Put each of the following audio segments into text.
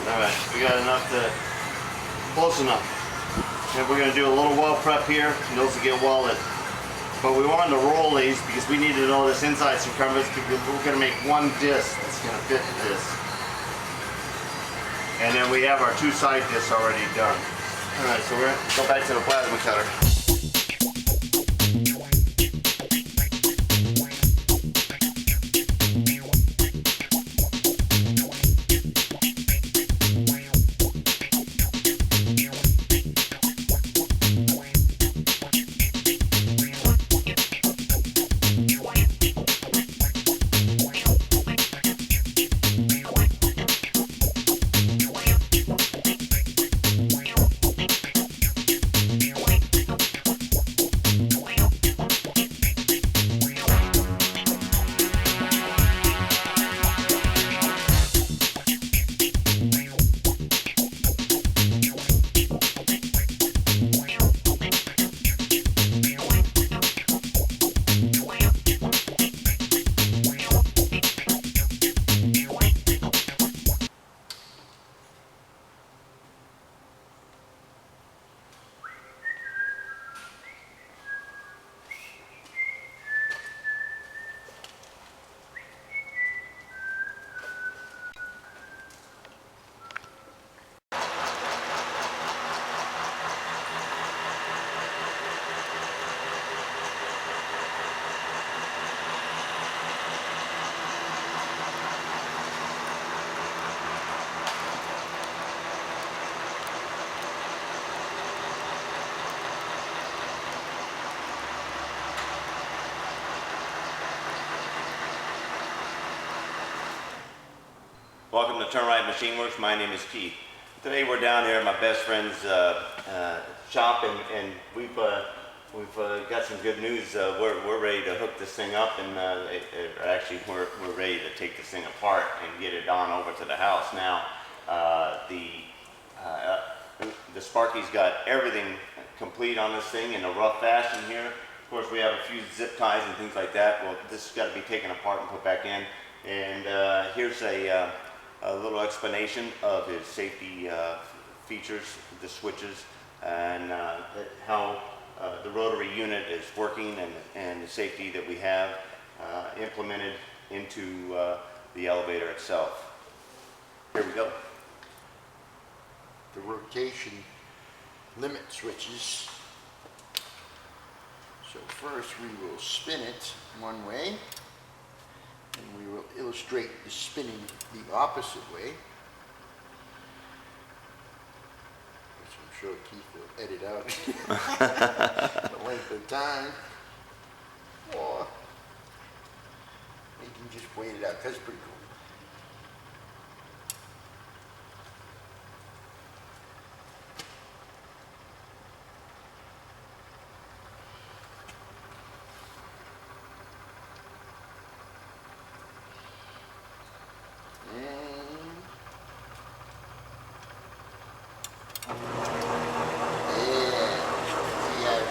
Alright, we got enough to, close enough. And we're going to do a little weld prep here, and those will get welded. But we wanted to roll these because we need to know this inside circumference because we're going to make one disc that's going to fit this. And then we have our two side discs already done. Alright, so we're going to go back to the plasma cutter. Welcome to Turn Right Machine Works. My name is Keith. Today we're down here at my best friend's shop, and we've got some good news. We're ready to hook this thing up, and actually we're ready to take this thing apart and get it on over to the house. Now the Sparky's got everything complete on this thing in a rough fashion here. Of course, we have a few zip ties and things like that. Well, this has got to be taken apart and put back in. And here's a little explanation of his safety features, the switches, and how the rotary unit is working, and the safety that we have implemented into the elevator itself. Here we go. The rotation limit switches. So first we will spin it one way, and we will illustrate the spinning the opposite way, which I'm sure Keith will edit out the length of time, or you can just wait it out. That's pretty cool.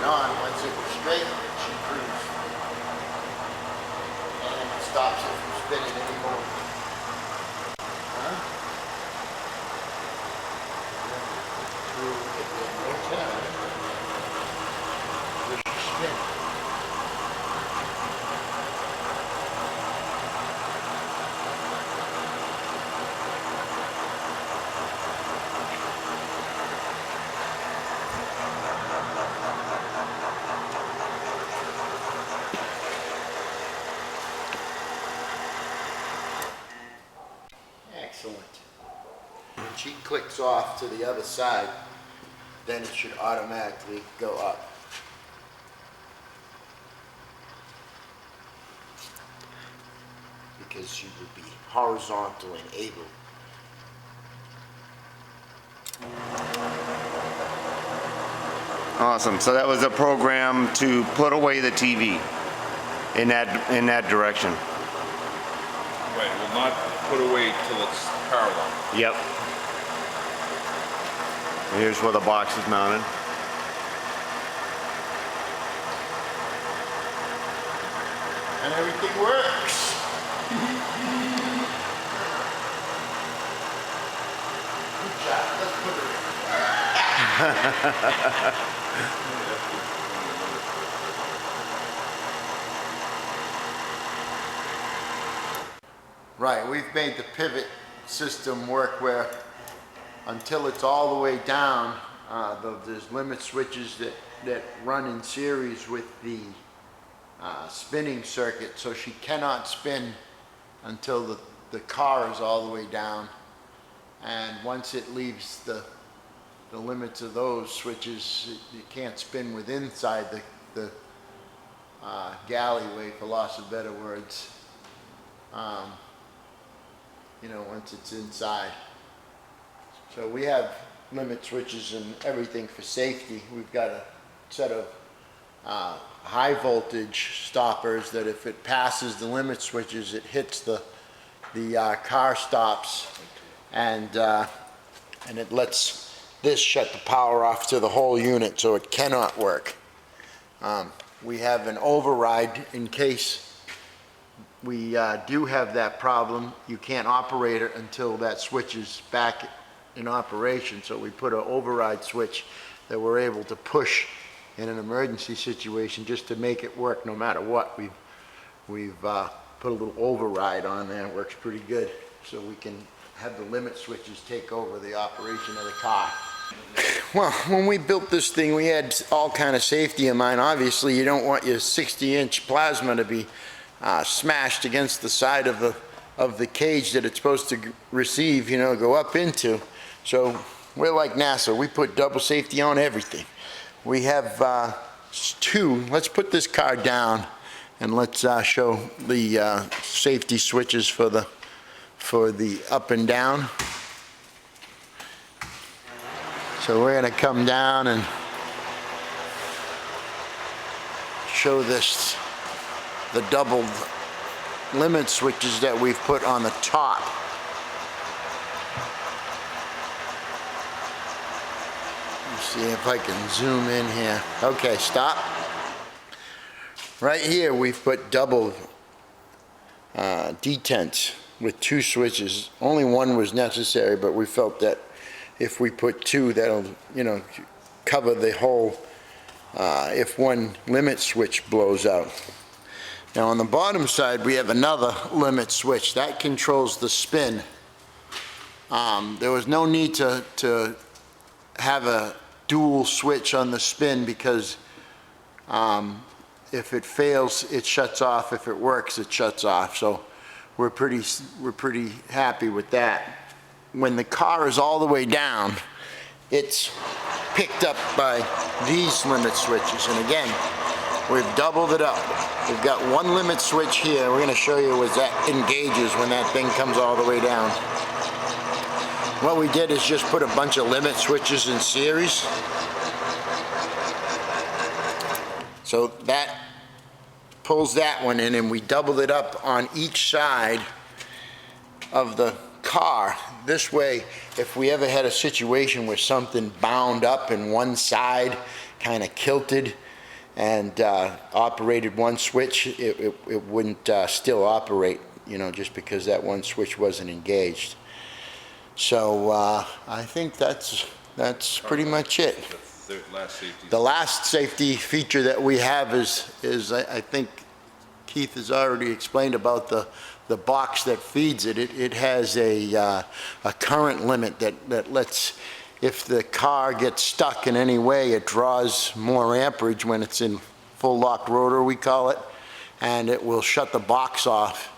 Once it was straight, she cruised. And it stops it from spinning anymore. Huh? It did more time. Where she spin. Excellent. When she clicks off to the other side, then it should automatically go up. Because she would be horizontal and able. Awesome. So that was a program to put away the TV in that direction. Right, it will not put away till it's parallel. Yep. And here's where the box is mounted. And everything works. Right, we've made the pivot system work where until it's all the way down, there's limit switches that run in series with the spinning circuit, so she cannot spin until the car is all the way down. And once it leaves the limits of those switches, you can't spin with inside the galleyway, for loss of better words. You know, once it's inside. So we have limit switches and everything for safety. We've got a set of high voltage stoppers that if it passes the limit switches, it hits the car stops, and it lets this shut the power off to the whole unit, so it cannot work. We have an override in case we do have that problem. You can't operate it until that switch is back in operation, so we put an override switch that we're able to push in an emergency situation just to make it work no matter what. We've put a little override on there. It works pretty good, so we can have the limit switches take over the operation of the car. Well, when we built this thing, we had all kind of safety in mind. Obviously, you don't want your 60-inch plasma to be smashed against the side of the cage that it's supposed to receive, you know, go up into. So we're like NASA. We put double safety on everything. We have two. Let's put this car down and let's show the safety switches for the up and down. So we're going to come down and show this, the double limit switches that we've put on the top. Let's see if I can zoom in here. Okay, stop. Right here we've put double detents with two switches. Only one was necessary, but we felt that if we put two, that'll, you know, cover the whole, if one limit switch blows out. Now on the bottom side, we have another limit switch that controls the spin. There was no need to have a dual switch on the spin because if it fails, it shuts off. If it works, it shuts off. So we're pretty happy with that. When the car is all the way down, it's picked up by these limit switches. And again, we've doubled it up. We've got one limit switch here. We're going to show you as that engages when that thing comes all the way down. What we did is just put a bunch of limit switches in series. So that pulls that one in, and we doubled it up on each side of the car. This way, if we ever had a situation where something bound up in one side, kind of kilted, and operated one switch, it wouldn't still operate, you know, just because that one switch wasn't engaged. So I think that's pretty much it. The last safety feature that we have is I think Keith has already explained about the box that feeds it. It has a current limit that lets, if the car gets stuck in any way, it draws more amperage when it's in full locked rotor, we call it, and it will shut the box off,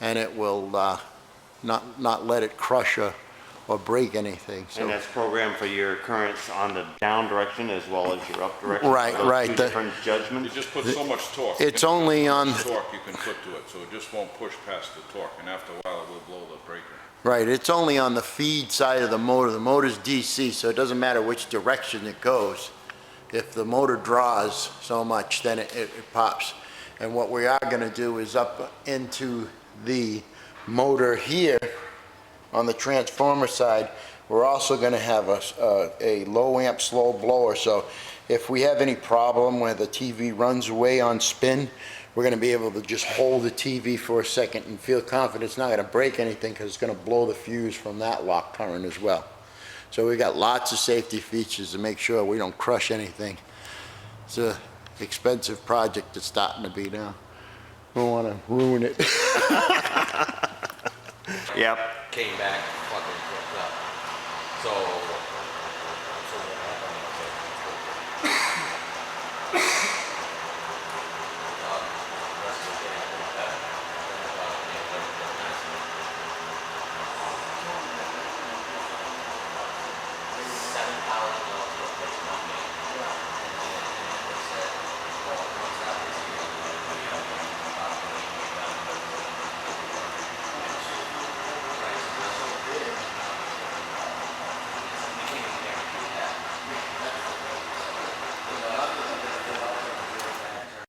and it will not let it crush or break anything. So. And that's programmed for your currents on the down direction as well as your up direction. Right. Two different judgments. You just put so much torque. It's only on torque you can put to it, so it just won't push past the torque, and after a while it will blow the breaker. Right, it's only on the feed side of the motor. The motor's DC, so it doesn't matter which direction it goes. If the motor draws so much, then it pops. And what we are going to do is up into the motor here on the transformer side, we're also going to have a low amp slow blower. So if we have any problem where the TV runs away on spin, we're going to be able to just hold the TV for a second and feel confident it's not going to break anything because it's going to blow the fuse from that lock current as well. So we got lots of safety features to make sure we don't crush anything. It's a expensive project it's starting to be now. Don't want to ruin it. Yep. Came back fucking fucked up. So what happened was the rest of the day I went back. $7,000 to replace my man. And they said, well, once that was here, we have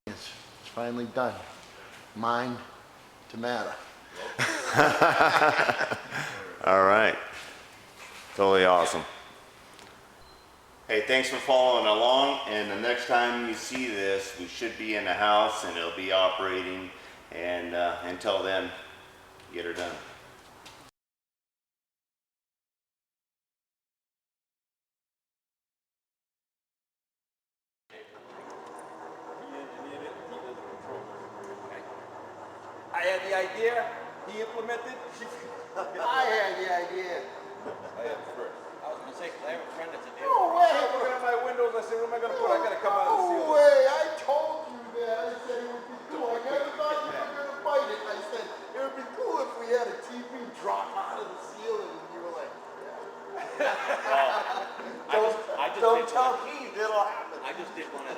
It's finally done. Mind to matter. All right. Totally awesome. Hey, thanks for following along, and the next time you see this, we should be in the house and it'll be operating, and until then, get her done. I had the idea, he implemented. I had the idea. I had the first. I was gonna say, 'cause I have a friend that's a No I way. was looking at my windows, I said, what am I gonna put? I gotta come out of the No ceiling. way. I told you that. I said it would be cool. I never thought you were going to fight it. I said it would be cool if we had a TV drop out of the ceiling and you were like, I just Don't did tell one. Keith, it'll happen. I just did one of